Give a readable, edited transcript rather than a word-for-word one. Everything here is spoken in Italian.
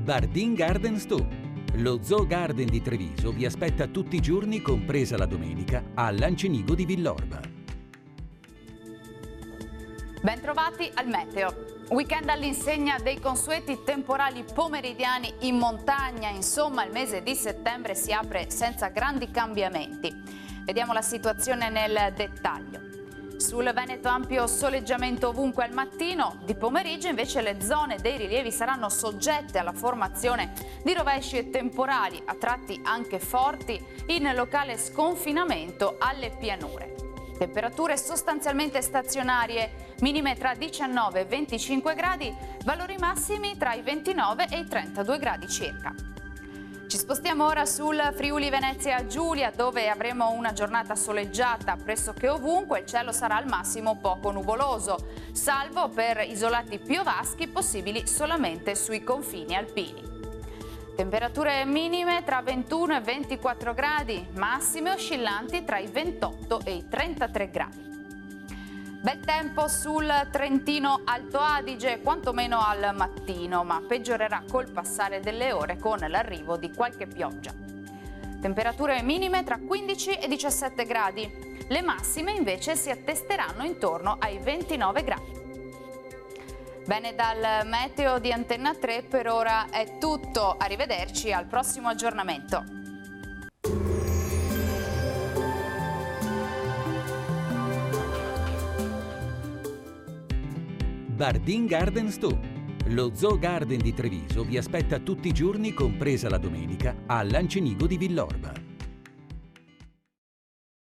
Bardin Garden Sto. Lo Zoo Garden di Treviso vi aspetta tutti i giorni, compresa la domenica, a Lancenigo di Villorba. Bentrovati al Meteo. Weekend all'insegna dei consueti temporali pomeridiani in montagna. Insomma, il mese di settembre si apre senza grandi cambiamenti. Vediamo la situazione nel dettaglio. Sul Veneto ampio soleggiamento ovunque al mattino, di pomeriggio invece le zone dei rilievi saranno soggette alla formazione di rovesci e temporali, a tratti anche forti, in locale sconfinamento alle pianure. Temperature sostanzialmente stazionarie, minime tra 19 e 25 gradi, valori massimi tra i 29 e i 32 gradi circa. Ci spostiamo ora sul Friuli Venezia Giulia, dove avremo una giornata soleggiata pressoché ovunque. Il cielo sarà al massimo poco nuvoloso, salvo per isolati piovaschi possibili solamente sui confini alpini. Temperature minime tra 21 e 24 gradi, massime oscillanti tra i 28 e i 33 gradi. Bel tempo sul Trentino Alto Adige, quantomeno al mattino, ma peggiorerà col passare delle ore con l'arrivo di qualche pioggia. Temperature minime tra 15 e 17 gradi. Le massime invece si attesteranno intorno ai 29 gradi. Bene, dal meteo di Antenna 3 per ora è tutto. Arrivederci al prossimo aggiornamento. Bardin Garden Sto. Lo Zoo Garden di Treviso vi aspetta tutti i giorni, compresa la domenica, a Lancenigo di Villorba.